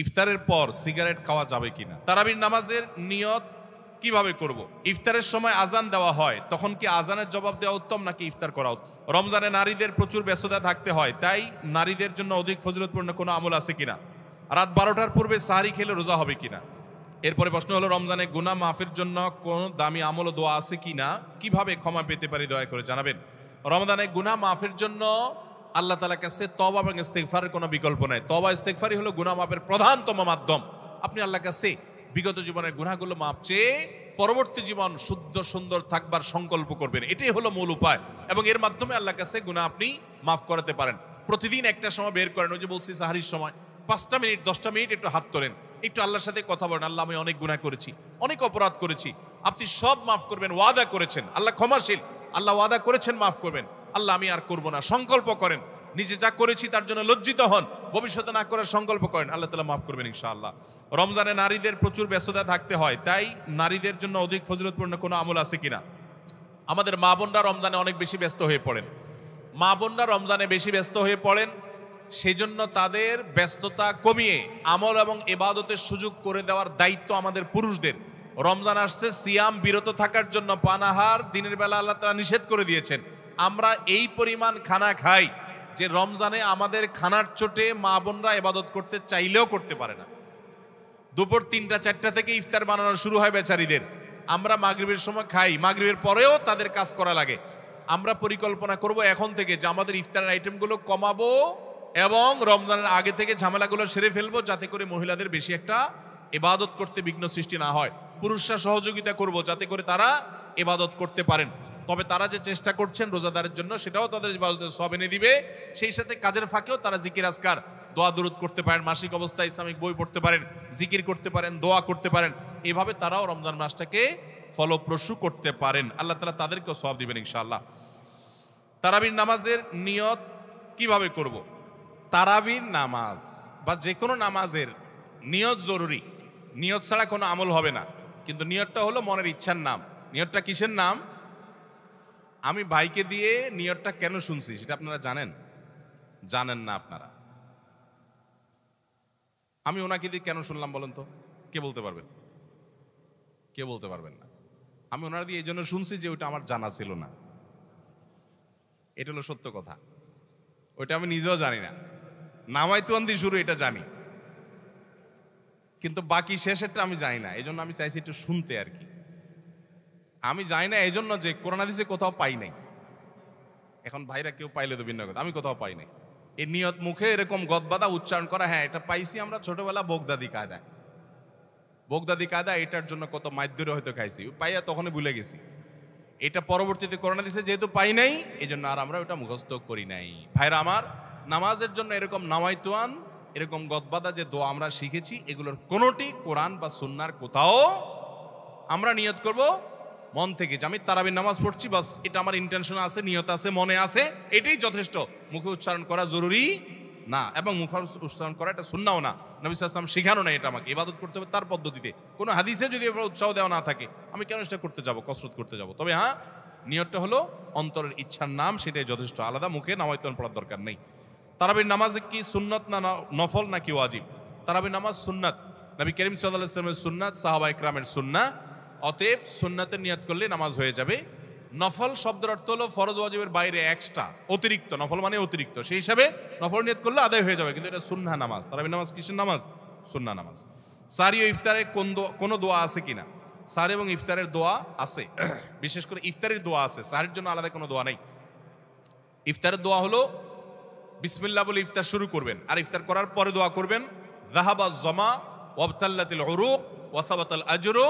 ইফতারের পর সিগারেট খাওয়া যাবে কিনা, তারাবির নামাজের নিয়ত কিভাবে করব, ইফতারের সময় আজান দেওয়া হয় তখন কি আজানের জবাব দেওয়া উত্তম নাকি ইফতার করা উত্তম, রমজানে নারীদের প্রচুর ব্যস্ততা থাকতে হয় তাই নারীদের জন্য অধিক ফজিলতপূর্ণ কোনো আমল আছে কিনা, রাত 12টার পূর্বে সাহরি খেলে রোজা হবে কিনা। এরপরে প্রশ্ন হলো রমজানে গুনাহ মাফের জন্য কোন দামি আমল ও দোয়া আছে কিনা, কিভাবে ক্ষমা পেতে পারি দয়া করে জানাবেন। রমজানে গুনাহ মাফের জন্য আল্লাহ তাআলার কাছে তওবা এবং ইস্তিগফারের কোনো বিকল্প নাই। তওবা ইস্তিগফারই হলো গুনাহ মাফের প্রধানতম মাধ্যম। আপনি আল্লাহর কাছে বিগত জীবনের গুনাহগুলো মাপ চেয়ে পরবর্তী জীবন শুদ্ধ সুন্দর থাকবার সংকল্প করবেন, এটাই হলো মূল উপায় এবং এর মাধ্যমে আল্লাহর কাছে গুনাহ আপনি মাফ করাতে পারেন। প্রতিদিন একটা সময় বের করেন, ওই যে বলছি সাহারির সময় 5টা মিনিট 10টা মিনিট একটু হাত তোলেন, একটু আল্লাহর সাথে কথা বলেন, আল্লাহ আমি অনেক গুনাহ করেছি, অনেক অপরাধ করেছি, আপনি সব মাফ করবেন, ওয়াদা করেছেন, আল্লাহ ক্ষমাশীল, আল্লাহ ওয়াদা করেছেন মাফ করবেন, আল্লাহ আমি আর করব না, সংকল্প করেন, নিজে যা করেছি তার জন্য লজ্জিত হন, ভবিষ্যতে না করার সংকল্প করেন, আল্লাহ তাআলা মাফ করবেন ইনশাআল্লাহ। রমজানে নারীদের প্রচুর ব্যস্ততা থাকতে হয় তাই নারীদের জন্য অধিক ফজিলতপূর্ণ কোনো আমল আছে কিনা। আমাদের মা বোনরা রমজানে অনেক বেশি ব্যস্ত হয়ে পড়েন, মা বোনরা রমজানে বেশি ব্যস্ত হয়ে পড়েন, সেই জন্য তাদের ব্যস্ততা কমিয়ে আমল এবং ইবাদতের সুযোগ করে দেওয়ার দায়িত্ব আমাদের পুরুষদের। রমজান আসছে, সিয়াম বিরত থাকার জন্য পানাহার দিনের বেলা আল্লাহ তাআলা নিষেধ করে দিয়েছেন। আমরা এই পরিমাণ খানা খাই যে রমজানে আমাদের খানার চোটে মা বোনরা ইবাদত করতে চাইলেও করতে পারে না। দুপুর 3টা 4টা থেকে ইফতার বানানো শুরু হয় বেচারীদের, আমরা মাগরিবের সময় খাই, মাগরিবের পরেও তাদের কাজ করা লাগে। আমরা পরিকল্পনা করব এখন থেকে যে আমাদের ইফতারের আইটেমগুলো কমাবো এবং রমজানের আগে থেকে ঝামেলাগুলো সেরে ফেলবো যাতে করে মহিলাদের বেশি একটা ইবাদত করতে বিঘ্ন সৃষ্টি না হয়। পুরুষরা সহযোগিতা করব যাতে করে তারা ইবাদত করতে পারেন। তবে তারা যে চেষ্টা করছেন রোজাদারের জন্য সেটাও তাদের ইবাদতের সওয়াব এনে দিবে। সেই সাথে কাজের ফাঁকেও তারা জিকির আজকার দোয়া দরুদ করতে পারেন, মাসিক অবস্থায় ইসলামিক বই পড়তে পারেন, জিকির করতে পারেন, দোয়া করতে পারেন, এভাবে তারাও রমজান মাসটাকে ফলপ্রসূ করতে পারেন। আল্লাহ তাআলা তাদেরকেও সওয়াব দিবেন ইনশাআল্লাহ। তারাবির নামাজের নিয়ত কিভাবে করব। তারাবির নামাজ বা যে কোনো নামাজের নিয়ত জরুরি, নিয়ত ছাড়া কোনো আমল হবে না। কিন্তু নিয়তটা হলো মনের ইচ্ছার নাম। নিয়তটা কিসের নাম? আমি ভাইকে দিয়ে নিয়তটা কেন শুনছি সেটা আপনারা জানেন? জানেন না আপনারা। আমি ওনাকে দিয়ে কেন শুনলাম বলেন তো, কে বলতে পারবেন? কে বলতে পারবেন না? আমি ওনারা দিয়ে এই জন্য শুনছি যে ওইটা আমার জানা ছিল না। এটা হলো সত্য কথা, ওইটা আমি নিজেও জানি না। নামাইতুয়ান দিয়ে শুরু এটা জানি, কিন্তু বাকি শেষেরটা আমি জানি না। এই জন্য আমি চাইছি একটু শুনতে আর কি। আমি জানি না এই জন্য যে কোরআন হাদিসে কোথাও পাই নাই। এখন ভাইরা কেউ পাইলে তো ভিন্ন কথা, আমি কোথাও পাই নাই। এই নিয়ত মুখে এরকম গদবাদা উচ্চারণ করা, হ্যাঁ এটা পাইছি আমরা ছোটবেলা বগদাদি কায়দায়। বগদাদি কায়দা এটার জন্য কত মাইদ্যরে হয়তো খাইছি, পাইয়া তখনই ভুলে গেছি। এটা পরবর্তীতে কোরআন হাদিসে যেহেতু পাই নাই এই জন্য আর আমরা ওটা মুখস্থ করি নাই। ভাইরা আমার, নামাজের জন্য এরকম নামাইতুয়ান, এরকম গদবাদা যে দোয়া আমরা শিখেছি এগুলোর কোনোটি কোরআন বা সুন্নাহর কোথাও। আমরা নিয়ত করব মন থেকে যে আমি তারাবির নামাজ পড়ছি, বাস এটা আমার ইন্টেনশন আছে, নিয়ত আছে, মনে আছে, এটাই যথেষ্ট। মুখে উচ্চারণ করা জরুরি না এবং মুখে উচ্চারণ করা এটা সুন্নাহও না। নবী সাল্লাল্লাহু আলাইহি ওয়াসাল্লাম শেখানো না এটা আমাকে। ইবাদত করতে হবে তার পদ্ধতিতে। কোনো হাদিসে যদি উৎসাহ দেওয়া না থাকে আমি কেন সেটা করতে যাব, কসরত করতে যাব? তবে হ্যাঁ, নিয়তটা হলো অন্তরের ইচ্ছার নাম, সেটাই যথেষ্ট। আলাদা মুখে নামাইতুয়ান পড়ার দরকার নেই। তারাবির নামাজ কি সুন্নত না নফল নাকি ওয়াজিব? তারাবির নামাজ সুন্নাত, নবী করিম সাল্লাল্লাহু আলাইহি ওয়াসাল্লামের সুন্নাত, সাহাবা ইকরামের সুন্নাহ। অতএব সুন্নাতের নিয়ত করলে নামাজ হয়ে যাবে। নফল শব্দের অর্থ হলো ফরজ ওয়াজিবের বাইরে এক্সট্রা, অতিরিক্ত। নফল মানে অতিরিক্ত, সেই হিসাবে নফল নিয়ত করলে আদায় হয়ে যাবে, কিন্তু এটা সুন্নাহ নামাজ। তারাবির নামাজ কিসের নামাজ? সুন্নাহ নামাজ। সারি ও ইফতারে কোনো দোয়া আছে কিনা? সারি এবং ইফতারের দোয়া আছে, বিশেষ করে ইফতারের দোয়া আছে, সারির জন্য আলাদা কোনো দোয়া নেই। ইফতারের দোয়া হলো বিসমিল্লাহ বলে ইফতার শুরু করবেন, আর ইফতার করার পরে দোয়া করবেন যাহাবাজ জামা ওয়াবতাল্লাতিল উরুক ওয়া সাবাতাল আজরু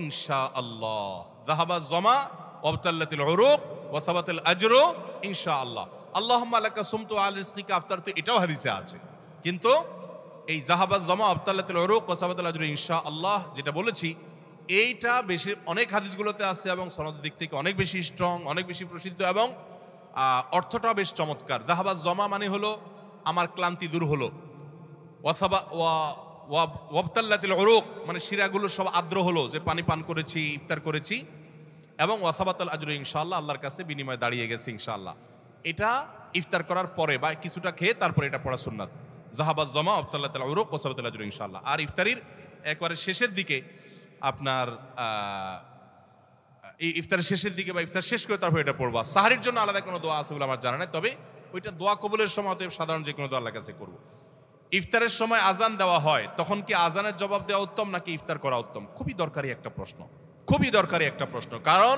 ইনশাআল্লাহ। যাহাবাজ জামা ওয়াবতাল্লাতিল উরুক ওয়া সাবাতাল আজরু ইনশাআল্লাহ। আল্লাহুম্মা লাকা সুমতু আল রিজকিকা আফতারতু, এটাও হাদিসে আছে। কিন্তু এই যাহাবাজ জামা ওয়াবতাল্লাতিল উরুক ওয়া সাবাতাল আজরু ইনশাআল্লাহ যেটা বলেছি, এইটা বেশি অনেক হাদিসগুলোতে আছে এবং সনদের দিক থেকে অনেক বেশি স্ট্রং, অনেক বেশি প্রসিদ্ধ এবং অর্থটাও বেশ চমৎকার। যাহাবাজ জমা মানে হলো আমার ক্লান্তি দূর হলো, ওয়াবতাল্লাতিল উরুক মানে শিরাগুলো সব আর্দ্র হলো, যে পানি পান করেছি, ইফতার করেছি, এবং ওয়াসাবাতাল আজরু ইনশাআল্লাহ, আল্লাহর কাছে বিনিময় দাঁড়িয়ে গেছে ইনশাআল্লাহ। এটা ইফতার করার পরে বা কিছুটা খেয়ে তারপরে এটা পড়া সুন্নাত। জাহাবাজ জমা আবতাল্লাহ তাআলা উরুক ওয়া সাবাতাল আজরু ইনশাআল্লাহ। আর ইফতারির একবারে শেষের দিকে আপনার এই ইফতারের শেষের দিকে বা ইফতার শেষ করে তারপর এটা পড়বা। সাহারির জন্য আলাদা কোনো দোয়া আছে বলে আমার জানা নেই, তবে ওইটা দোয়া কবুলের সময় অতএব সাধারণ যে কোনো দোয়া আল্লাহর কাছে করবো। ইফতারের সময় আজান দেওয়া হয়, তখন কি আজানের জবাব দেওয়া উত্তম নাকি ইফতার করা উত্তম? খুবই দরকারি একটা প্রশ্ন, খুবই দরকারি একটা প্রশ্ন। কারণ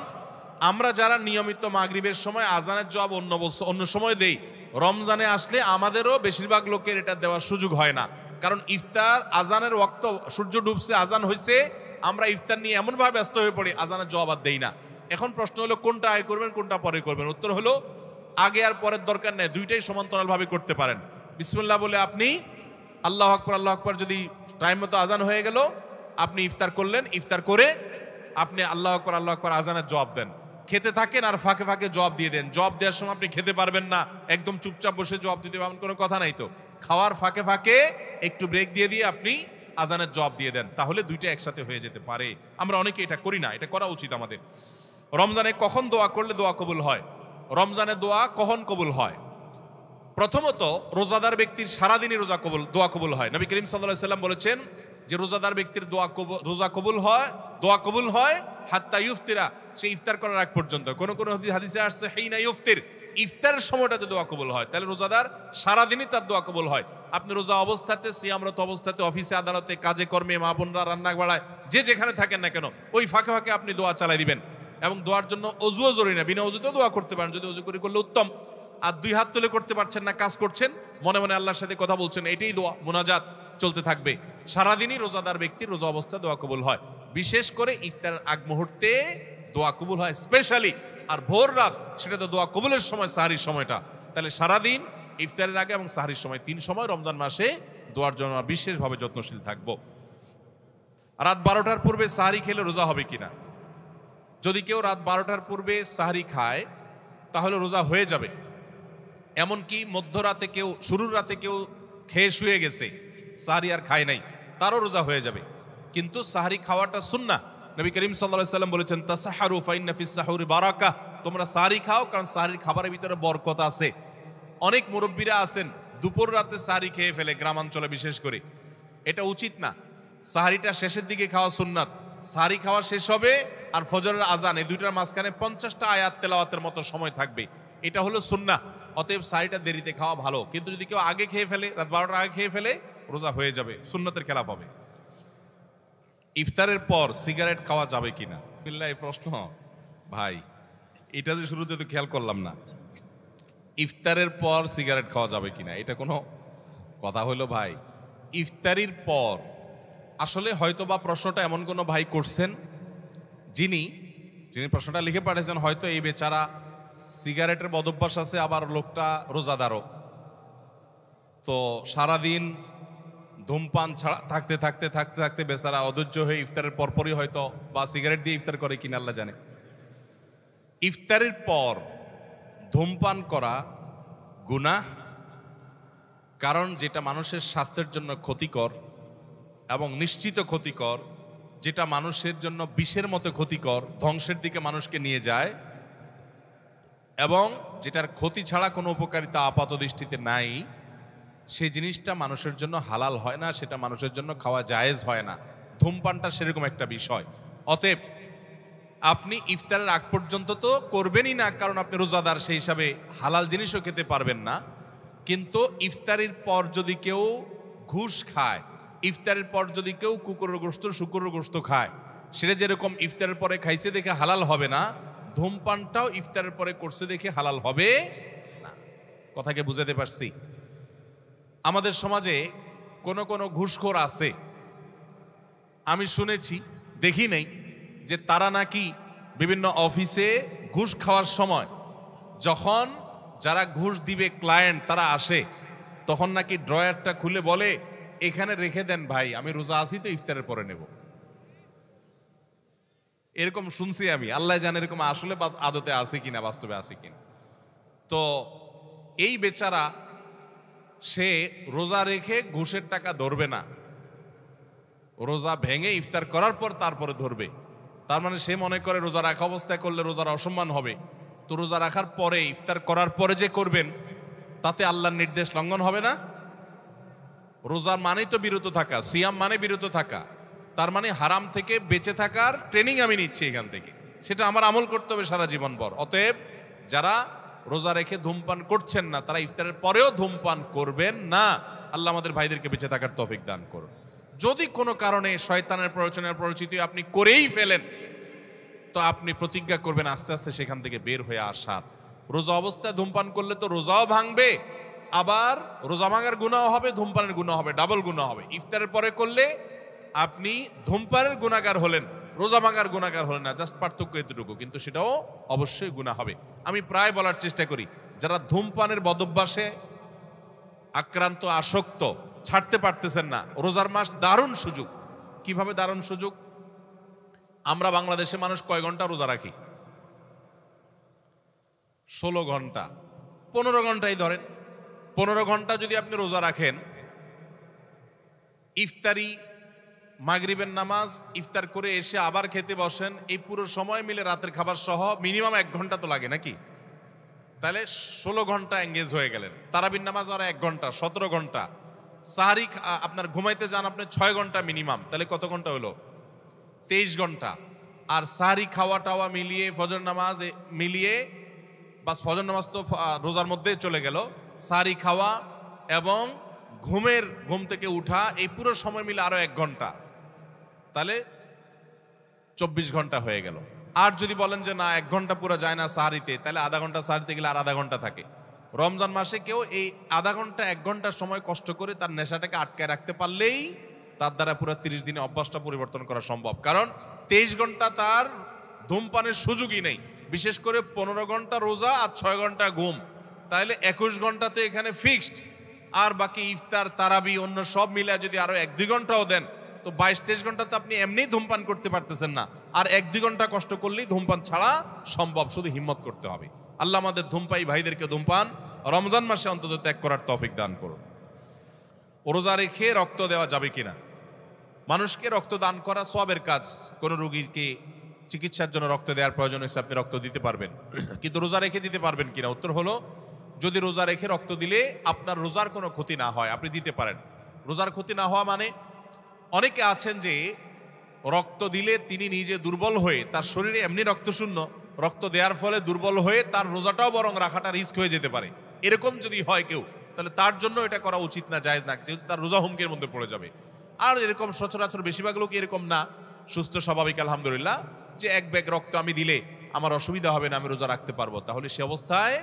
আমরা যারা নিয়মিত মাগরিবের সময় আজানের জবাব অন্য সময় দেই, রমজানে আসলে আমাদেরও বেশিরভাগ লোকের এটা দেওয়ার সুযোগ হয় না। কারণ ইফতার আজানের ওয়াক্ত, সূর্য ডুবছে, আজান হয়েছে, আমরা ইফতার নিয়ে এমনভাবে ব্যস্ত হয়ে পড়ি আজানের জবাব আর দেই না। এখন প্রশ্ন হলো কোনটা আগে করবেন কোনটা পরে করবেন? উত্তর হলো আগে আর পরের দরকার নেই, দুইটাই সমান্তরালভাবে করতে পারেন। বিসমিল্লাহ বলে আপনি আল্লাহু আকবার যদি টাইম মতো আজান হয়ে গেল, আপনি ইফতার করলেন, ইফতার করে আপনি আল্লাহু আকবার আজানের জবাব দেন, খেতে থাকেন আর ফাঁকে ফাঁকে জবাব দিয়ে দেন। জবাব দেওয়ার সময় আপনি খেতে পারবেন না, একদম চুপচাপ বসে জবাব দিতে পারবেন, কোনো কথা নাই তো। খাওয়ার ফাঁকে ফাঁকে একটু ব্রেক দিয়ে দিয়ে আপনি আজানের জবাব দিয়ে দেন, তাহলে দুইটা একসাথে হয়ে যেতে পারে। আমরা অনেকে এটা করি না, এটা করা উচিত আমাদের। রমজানে কখন দোয়া করলে দোয়া কবুল হয়? রমজানে দোয়া কখন কবুল হয়? প্রথমত রোজাদার ব্যক্তির সারাদিনই দোয়া কবুল হয়। নবী করিম সাল্লাল্লাহু আলাইহি সাল্লাম বলেছেন যে রোজাদার ব্যক্তির দোয়া কবুল হয় হাত্তা ইফতিরা, সে ইফতার করার আগ পর্যন্ত। কোন কোন হাদিসে আসছে হিনা ইফতির, ইফতারের সময়টাতে দোয়া কবুল হয়। তাহলে রোজাদার সারাদিনই তার দোয়া কবুল হয়। আপনি রোজা অবস্থাতে, সিয়ামরত অবস্থাতে, অফিসে আদালতে, কাজে কর্মে, মা বোনরা রান্না বাড়ায়, যে যেখানে থাকেন না কেন, ওই ফাঁকে ফাঁকে আপনি দোয়া চালাই দিবেন। এবং দোয়ার জন্য অজুও জরুরি না, বিনা অজুতেও দোয়া করতে পারেন, যদি অজু করে করলে উত্তম। আর দুই হাত তুলে করতে পারছেন না, কাজ করছেন, মনে মনে আল্লাহর সাথে কথা বলছেন, এটাই দোয়া, মুনাজাত চলতে থাকবে। সারাদিনই রোজাদার ব্যক্তির রোজা অবস্থা দোয়া কবুল হয়। বিশেষ করে ইফতারের আগ মুহূর্তে দোয়া কবুল হয় স্পেশালি। আর ভোর রাত, সেটা তো দোয়া কবুলের সময়, সাহারির সময়টা। তাহলে সারাদিন, ইফতারের আগে এবং সাহারির সময়, 3 সময় রমজান মাসে দোয়ার জন্য বিশেষভাবে যত্নশীল থাকবো। রাত 12টার পূর্বে সাহারি খেলে রোজা হবে কিনা? যদি কেউ রাত 12টার পূর্বে সাহারি খায় তাহলে রোজা হয়ে যাবে। এমনকি মধ্যরাতে কেউ, শুরুর রাতে কেউ খেয়ে শুয়ে গেছে, সাহারি আর খায় নাই, তারও রোজা হয়ে যাবে। কিন্তু সাহারি খাওয়াটা সুন্নাহ। নবী করিম সাল্লাল্লাহু আলাইহি সাল্লাম বলেছেন তাসাহারু ফাইন্না ফিস সাহুরি বারাকাহ, তোমরা সাহারি খাও, কারণ সাহারির খাবারের ভিতরে বরকত আছে। অনেক মুরব্বীরা আছেন দুপুর রাতে সাহারি খেয়ে ফেলে, গ্রামাঞ্চলে বিশেষ করে। এটা উচিত না। সাহারিটা শেষের দিকে খাওয়া সুন্নাত। সাহারি খাওয়া শেষ হবে আর ফজরের আজান, এই দুইটার মাঝখানে 50টা আয়াত তেলাওয়াতের মতো সময় থাকবে, এটা হলো সুন্নাহ। অতএব সাহারিটা দেরিতে খাওয়া ভালো। কিন্তু যদি কেউ আগে খেয়ে ফেলে, রাত 12টার আগে খেয়ে ফেলে, রোজা হয়ে যাবে, সুন্নতের খেলাফ হবে। ইফতারের পর সিগারেট খাওয়া যাবে কিনা? বিল্লাহ, এই প্রশ্ন ভাই, এটা যে শুরুতে তো খেয়াল করলাম না। ইফতারের পর সিগারেট খাওয়া যাবে কিনা, এটা কোনো কথা হলো ভাই? ইফতারির পর আসলে হয়তো বা প্রশ্নটা এমন কোনো ভাই করছেন, যিনি প্রশ্নটা লিখে পাঠিয়েছেন, হয়তো এই বেচারা সিগারেটের বদভ্যাস আছে, আবার লোকটা রোজাদারও। তো সারাদিন ধূমপান ছাড়া থাকতে থাকতে বেচারা অধৈর্য হয়ে ইফতারের পরপরই হয়তো বা সিগারেট দিয়ে ইফতার করে কিনা আল্লাহ জানে। ইফতারের পর ধূমপান করা গুনাহ, কারণ যেটা মানুষের স্বাস্থ্যের জন্য ক্ষতিকর এবং নিশ্চিত ক্ষতিকর, যেটা মানুষের জন্য বিষের মতো ক্ষতিকর, ধ্বংসের দিকে মানুষকে নিয়ে যায়, এবং যেটার ক্ষতি ছাড়া কোনো উপকারিতা আপাত দৃষ্টিতে নাই, সেই জিনিসটা মানুষের জন্য হালাল হয় না, সেটা মানুষের জন্য খাওয়া জায়েজ হয় না। ধূমপানটা সেরকম একটা বিষয়। অতএব আপনি ইফতারের আগ পর্যন্ত তো করবেনই না, কারণ আপনি রোজাদার, সেই হিসাবে হালাল জিনিসও খেতে পারবেন না। কিন্তু ইফতারের পর যদি কেউ ঘুষ খায়, ইফতারের পর যদি কেউ কুকুরের গোশত, শুকুরের গোশত খায়, সেটা যেরকম ইফতারের পরে খাইছে দেখে হালাল হবে না, ধূমপানটাও ইফতারের পরে করছে দেখে হালাল হবে না। কথাকে বুঝাতে পারছি? আমাদের সমাজে কোনো কোনো ঘুষখোর আছে, আমি শুনেছি, দেখি নাই, যে তারা নাকি বিভিন্ন অফিসে ঘুষ খাওয়ার সময় যখন যারা ঘুষ দিবে ক্লায়েন্ট তারা আসে, তখন নাকি ড্রয়ারটা খুলে বলে, এখানে রেখে দেন ভাই, আমি রোজা আছি তো ইফতারের পরে নেব। এরকম শুনছি আমি, আল্লাহ জানে এরকম আসলে আদতে আছে কিনা, বাস্তবে আছে কিনা। তো এই বেচারা, সে রোজা রেখে ঘুষের টাকা ধরবে না, রোজা ভেঙে ইফতার করার পর তারপরে ধরবে। তার মানে সে মনে করে রোজা রাখা অবস্থায় করলে রোজার অসম্মান হবে, তো রোজা রাখার পরে, ইফতার করার পরে যে করবেন, তাতে আল্লাহর নির্দেশ লঙ্ঘন হবে না? রোজার মানেই তো বিরত থাকা, সিয়াম মানে বিরত থাকা, তার মানে হারাম থেকে বেঁচে থাকার ট্রেনিং আমি নিচ্ছি এখান থেকে, সেটা আমার আমল করতে হবে সারা জীবন ভর। অতএব যারা রোজা রেখে ধূমপান করছেন না তারা ইফতারের পরেও ধূমপান করবেন না। আল্লাহ আমাদের ভাইদেরকে বেঁচে থাকার তৌফিক দান করুন। যদি কোনো কারণে শয়তানের প্ররোচনার পরিচিতি আপনি করেই ফেলেন তো আপনি প্রতিজ্ঞা করবেন আস্তে আস্তে সেখান থেকে বের হয়ে আসার। রোজা অবস্থায় ধূমপান করলে তো রোজাও ভাঙবে, আবার রোজা ভাঙার গুনাহ হবে, ধূমপানের গুনাহ হবে, ডাবল গুনাহ হবে। ইফতারের পরে করলে আপনি ধূমপানের গুনাহগার হলেন, রোজা ভাঙার গুনাহগার হলেন না, জাস্ট পার্থক্য এতটুকু, কিন্তু সেটাও অবশ্যই গুনাহ হবে। আমি প্রায় বলার চেষ্টা করি যারা ধূমপানের বদভ্যাসে আক্রান্ত, আসক্ত, ছাড়তে পারতেছেন না, রোজার মাস দারুণ সুযোগ। কিভাবে দারুণ সুযোগ? আমরা বাংলাদেশে মানুষ কয় ঘন্টা রোজা রাখি? 16 ঘন্টা, 15 ঘন্টাই ধরেন। 15 ঘন্টা যদি আপনি রোজা রাখেন, ইফতারি, মাগরিবের নামাজ, ইফতার করে এসে আবার খেতে বসেন, এই পুরো সময় মিলে রাতের খাবার সহ মিনিমাম 1 ঘন্টা তো লাগে নাকি? তাহলে 16 ঘন্টা এঙ্গেজ হয়ে গেলেন। তারাবির নামাজ আর 1 ঘন্টা, 17 ঘন্টা। সাহারি আপনার ঘুমাইতে যান আপনি 6 ঘন্টা মিনিমাম, তাহলে কত ঘন্টা হলো? 23 ঘন্টা। আর সাহারি খাওয়া টাওয়া মিলিয়ে, ফজর নামাজ মিলিয়ে, বাস ফজর নামাজ তো রোজার মধ্যে চলে গেল, সাহারি খাওয়া এবং ঘুম থেকে উঠা, এই পুরো সময় মিলে আরো 1 ঘন্টা, তাহলে 24 ঘন্টা হয়ে গেল। আর যদি বলেন যে না 1 ঘন্টা পুরো যায় না সাহারিতে, তাহলে আধা ঘন্টা সাহারিতে গেলে আর আধা ঘন্টা থাকে। রমজান মাসে কেউ এই আধা ঘন্টা 1 ঘন্টার সময় কষ্ট করে তার নেশাটাকে আটকায় রাখতে পারলেই তার দ্বারা পুরো 30 দিনে অভ্যাসটা পরিবর্তন করা সম্ভব। কারণ 23 ঘন্টা তার ধূমপানের সুযোগই নেই, বিশেষ করে 15 ঘন্টা রোজা আর 6 ঘন্টা ঘুম, তাহলে 21 ঘন্টাতে এখানে ফিক্সড। আর বাকি ইফতার, তারাবি, অন্য সব মিলে যদি আরো 1-2 ঘন্টাও দেন তো 22-23 ঘন্টা তো আপনি এমনিই ধূমপান করতে পারতেছেন না, আর 1-2 ঘন্টা কষ্ট করলেই ধূমপান ছাড়া সম্ভব, শুধু হিম্মত করতে হবে। আল্লাহ আমাদের ধূমপায়ী ভাইদেরকে ধূমপান রমজান মাসে অন্তত ত্যাগ করার তৌফিক দান করুন। রোজা রেখে রক্ত দেওয়া যাবে কিনা? মানুষকে রক্ত দান করা সওয়াবের কাজ। কোন রোগীকে চিকিৎসার জন্য রক্ত দেওয়ার প্রয়োজন হয়েছে, আপনি রক্ত দিতে পারবেন, কিন্তু রোজা রেখে দিতে পারবেন কিনা? উত্তর হলো, যদি রোজা রেখে রক্ত দিলে আপনার রোজার কোনো ক্ষতি না হয়, আপনি দিতে পারেন। রোজার ক্ষতি না হওয়া মানে, অনেকে আছেন যে রক্ত দিলে তিনি নিজে দুর্বল হয়ে, তার শরীরে এমনি রক্ত শূন্য, রক্ত দেওয়ার ফলে দুর্বল হয়ে তার রোজাটাও বরং রাখাটা রিস্ক হয়ে যেতে পারে। এরকম যদি হয় কেউ, তাহলে তার জন্য এটা করা উচিত না, জায়েজ না, যেহেতু তার রোজা হুমকির মধ্যে পড়ে যাবে। আর এরকম সচরাচর বেশিরভাগ লোক এরকম না, সুস্থ স্বাভাবিক আলহামদুলিল্লাহ, যে 1 ব্যাগ রক্ত আমি দিলে আমার অসুবিধা হবে না, আমি রোজা রাখতে পারবো, তাহলে সে অবস্থায়,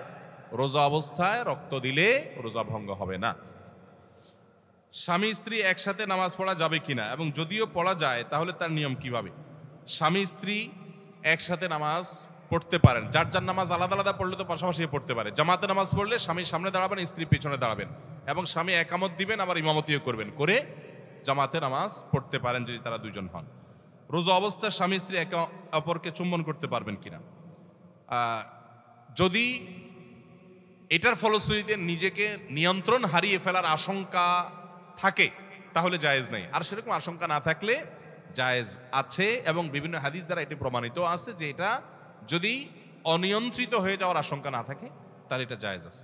রোজা অবস্থায় রক্ত দিলে রোজা ভঙ্গ হবে না। স্বামী স্ত্রী একসাথে নামাজ পড়া যাবে কিনা, এবং যদিও পড়া যায় তাহলে তার নিয়ম কিভাবে? স্বামী স্ত্রী একসাথে নামাজ পড়তে পারেন, যার যার নামাজ আলাদা আলাদা পড়লে তো পাশাপাশি পড়তে পারে। জামাতে নামাজ পড়লে স্বামীর সামনে দাঁড়াবেন, স্ত্রী পেছনে দাঁড়াবেন, এবং স্বামী একামত দিবেন, আবার ইমামতিও করবেন, করে জামাতে নামাজ পড়তে পারেন যদি তারা 2 জন হন। রোজা অবস্থায় স্বামী স্ত্রী একে অপরকে চুম্বন করতে পারবেন কিনা? যদি এটার ফলশ্রুতিতে নিজেকে নিয়ন্ত্রণ হারিয়ে ফেলার আশঙ্কা থাকে তাহলে জায়েজ নেই, আর সেরকম আশঙ্কা না থাকলে জায়েজ আছে, এবং বিভিন্ন হাদিস দ্বারা এটি প্রমাণিত আছে যে এটা যদি অনিয়ন্ত্রিত হয়ে যাওয়ার আশঙ্কা না থাকে তাহলে এটা জায়েজ আছে,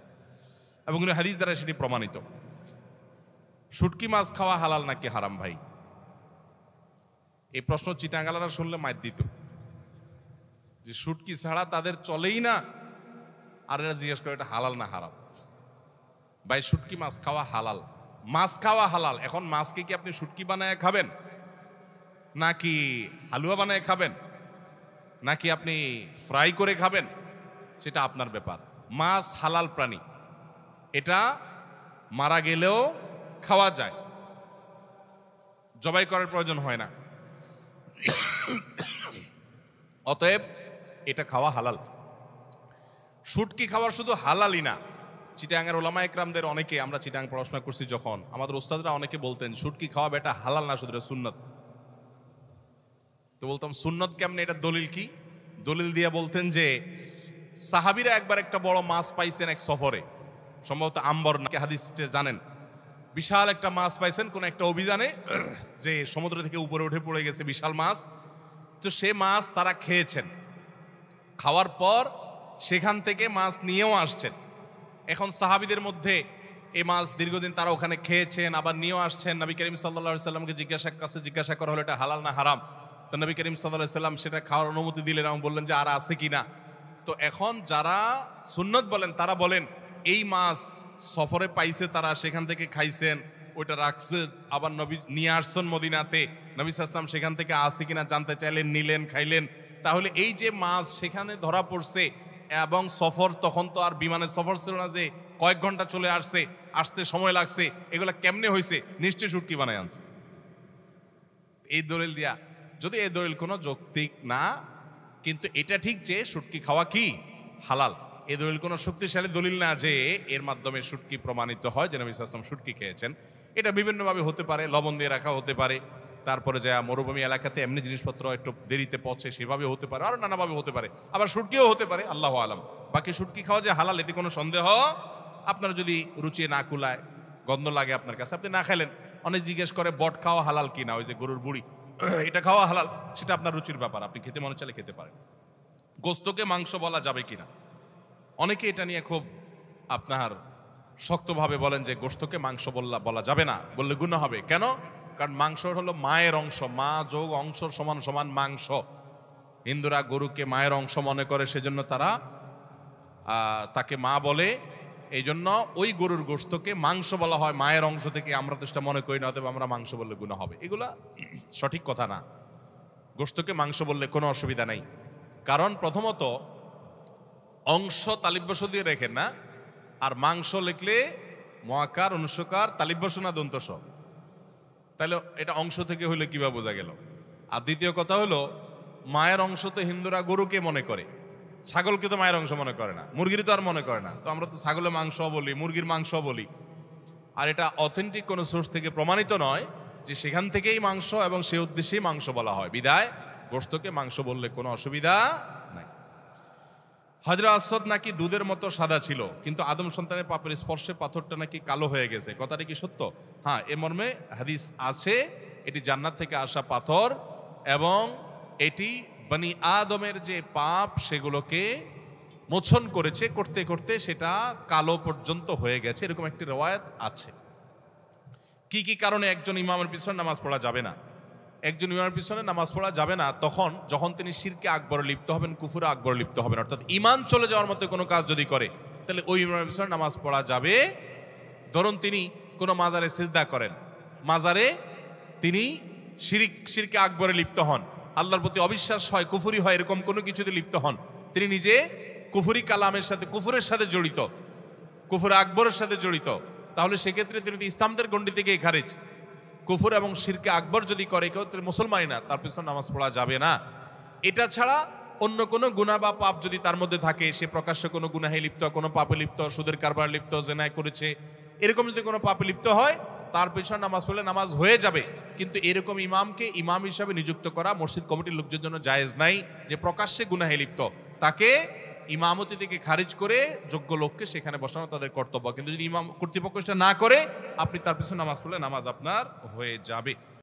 এবং হাদিস দ্বারা সেটি প্রমাণিত। শুটকি মাছ খাওয়া হালাল নাকি হারাম? ভাই, এই প্রশ্ন চিটাঙ্গালারা শুনলে মাইর দিত, যে শুটকি ছাড়া তাদের চলেই না, আর এরা জিজ্ঞেস করে এটা হালাল না হারাম। ভাই, শুটকি মাছ খাওয়া হালাল, মাছ খাওয়া হালাল। এখন মাছকে কি আপনি শুটকি বানায় খাবেন, নাকি হালুয়া বানায় খাবেন, নাকি আপনি ফ্রাই করে খাবেন, সেটা আপনার ব্যাপার। মাছ হালাল প্রাণী, এটা মারা গেলেও খাওয়া যায়, জবাই করার প্রয়োজন হয় না, অতএব এটা খাওয়া হালাল। শুটকি খাওয়া শুধু হালালই না, চিটাঙ্গের ওলামা একরামদের অনেকে, আমরা চিটাং পড়াশোনা করছি যখন, আমাদের ওস্তাদরা অনেকে বলতেন শুটকি খাওয়া বেটা হালাল না, শুধু সুন্নত। তো বলতাম সুন্নত কেমনে, এটা দলিল কি? দলিল দিয়ে বলতেন যে সাহাবীরা একবার একটা বড় মাছ পাইছেন এক সফরে, সম্ভবত আম্বর নাকি হাদিসটা জানেন, বিশাল একটা মাছ পাইছেন কোন একটা অভিযানে, যে সমুদ্র থেকে উপরে উঠে পড়ে গেছে বিশাল মাছ। তো সে মাছ তারা খেয়েছেন, খাওয়ার পর সেখান থেকে মাছ নিয়েও আসছেন। এখন সাহাবীদের মধ্যে এই মাছ দীর্ঘদিন তারা ওখানে খেয়েছেন, আবার নিয়েও আসছেন। নবী করিম সাল্লাল্লাহু আলাইহি সাল্লামকে জিজ্ঞাসা করা হলো এটা হালাল না হারাম। তো নবী করিম সাল্লাল্লাহু আলাইহি সাল্লাম সেটা খাওয়ার অনুমতি দিলেন এবং বললেন যে আর আছে কিনা। তো এখন যারা সুন্নত বলেন তারা বলেন এই মাছ সফরে পাইছে, তারা সেখান থেকে খাইছেন, ওইটা রাখছে, আবার নবী নিয়ে আসছেন মদিনাতে, নবী সাল্লাল্লাহু আলাইহি সাল্লাম সেখান থেকে আছে কিনা জানতে চাইলেন, নিলেন, খাইলেন। তাহলে এই যে মাছ সেখানে ধরা পড়ছে এবং সফর, তখন তো আর বিমানের সফর ছিল না যে কয়েক ঘন্টা চলে আসতে সময় লাগছে, এগুলা কেমনে হয়েছে? নিশ্চয়ই শুটকি বানায় আনছে। এই দলিল দিয়া, যদি এই দলিল কোনো যৌক্তিক না, কিন্তু এটা ঠিক যে শুটকি খাওয়া কি হালাল, এই দলিল কোনো শক্তিশালী দলিল না যে এর মাধ্যমে শুটকি প্রমাণিত হয় যে নবী সাল্লাল্লাহু আলাইহি ওয়াসাল্লাম শুটকি খেয়েছেন। এটা বিভিন্নভাবে হতে পারে, লবণ দিয়ে রাখা হতে পারে, তারপরে যা মরুভূমি এলাকাতে এমনি জিনিসপত্র একটু দেরিতে পৌঁছে সেভাবে হতে পারে, আর নানাভাবে হতে পারে, আবার শুটকিও হতে পারে, আল্লাহু আলাম। বাকি শুটকি খাওয়া যে হালাল এতে কোনো সন্দেহ, আপনার যদি রুচি না কুলায়, গন্ধ লাগে আপনার কাছে, আপনি না খেলেন। অনেক জিজ্ঞেস করে বট খাওয়া হালাল কিনা, ওই যে গরুর বুড়ি, এটা খাওয়া হালাল, সেটা আপনার রুচির ব্যাপার, আপনি খেতে মনে চাইলে খেতে পারেন। গোস্তকে মাংস বলা যাবে কিনা, অনেকে এটা নিয়ে খুব আপনার শক্তভাবে বলেন যে গোস্তকে মাংস বলা যাবে না, বললে গুনাহ হবে। কেন? কারণ মাংস হলো মায়ের অংশ, মা যোগ অংশ সমান সমান মাংস। হিন্দুরা গরুকে মায়ের অংশ মনে করে, সেজন্য তারা তাকে মা বলে, এই জন্য ওই গরুর গোস্তকে মাংস বলা হয় মায়ের অংশ থেকে। আমরা তো সেটা মনে করি না, অতএব আমরা মাংস বললে গুনাহ হবে। এগুলা সঠিক কথা না। গোস্তকে মাংস বললে কোনো অসুবিধা নেই, কারণ প্রথমত অংশ তালিব্যস দিয়ে রেখেন না, আর মাংস লিখলে মহাকার, অনুস্বকার, তালিব্যস না দন্তস, তাহলে এটা অংশ থেকে হইলে কিভাবে বোঝা গেল? আর দ্বিতীয় কথা হলো, মায়ের অংশ তো হিন্দুরা গরুকে মনে করে, ছাগলকে তো মায়ের অংশ মনে করে না, মুরগির তো আর মনে করে না। তো আমরা তো ছাগলের মাংস বলি, মুরগির মাংস বলি, আর এটা অথেন্টিক কোনো সোর্স থেকে প্রমাণিত নয় যে সেখান থেকেই মাংস এবং সে উদ্দেশ্যেই মাংস বলা হয়। বিদায় গোশতকে মাংস বললে কোনো অসুবিধা নাই। হযরত আসওয়াদ নাকি দুধের মতো সাদা ছিল, কিন্তু আদম সন্তানের পাপের স্পর্শে পাথরটা নাকি কালো হয়ে গেছে, কথাটা কি সত্য? হ্যাঁ, এ মর্মে হাদিস আছে, এটি জান্নাত থেকে আসা পাথর এবং এটি বনি আদমের যে পাপ সেগুলোকে মোচন করেছে, করতে করতে সেটা কালো পর্যন্ত হয়ে গেছে, এরকম একটি রওয়ায়াত আছে। কি কি কারণে একজন ইমামের পিছনে নামাজ পড়া যাবে না? একজন ইমামের পিছনে নামাজ পড়া যাবে না যখন তিনি শিরকে আকবরে লিপ্ত হবেন, কুফুরে আকবরে লিপ্ত হবেন, অর্থাৎ ইমান চলে যাওয়ার মতো কোনো কাজ যদি করে, তাহলে ওই ইমামের পিছনে নামাজ পড়া যাবে। ধরুন তিনি কোনো মাজারে সিজদা করেন, মাজারে তিনি শিরকে আকবরে লিপ্ত হন, আল্লাহর প্রতি অবিশ্বাস হয়, কুফুরি হয়, এরকম কোনো কিছুতে লিপ্ত হন, তিনি নিজে কুফুরি কালামের সাথে, কুফুরের সাথে জড়িত, কুফুর আকবরের সাথে জড়িত, তাহলে সেক্ষেত্রে তিনি ইসলামদের গণ্ডি থেকে খারিজ। কুফর এবং শিরকে আকবর যদি করে কেউ, মুসলমানই না, তার পিছনে নামাজ পড়া যাবে না। এটা ছাড়া অন্য কোনো গুনাহ বা পাপ যদি তার মধ্যে থাকে, সে প্রকাশ্য কোনো গুনাহে লিপ্ত, কোনো পাপে লিপ্ত, সুদের কারবার লিপ্ত, জেনায় করেছে, এরকম যদি কোনো পাপে লিপ্ত হয়, তার পিছনে নামাজ পড়লে নামাজ হয়ে যাবে। কিন্তু এরকম ইমামকে ইমাম হিসাবে নিযুক্ত করা মসজিদ কমিটির লোকদের জন্য জায়েজ নাই, যে প্রকাশ্যে গুনাহে লিপ্ত, তাকে ইমামতি থেকে খারিজ করে যোগ্য লোককে সেখানে বসানো তাদের কর্তব্য। কিন্তু যদি ইমাম কর্তৃপক্ষ সেটা না করে, আপনি তার পিছনে নামাজ পড়লে নামাজ আপনার হয়ে যাবে।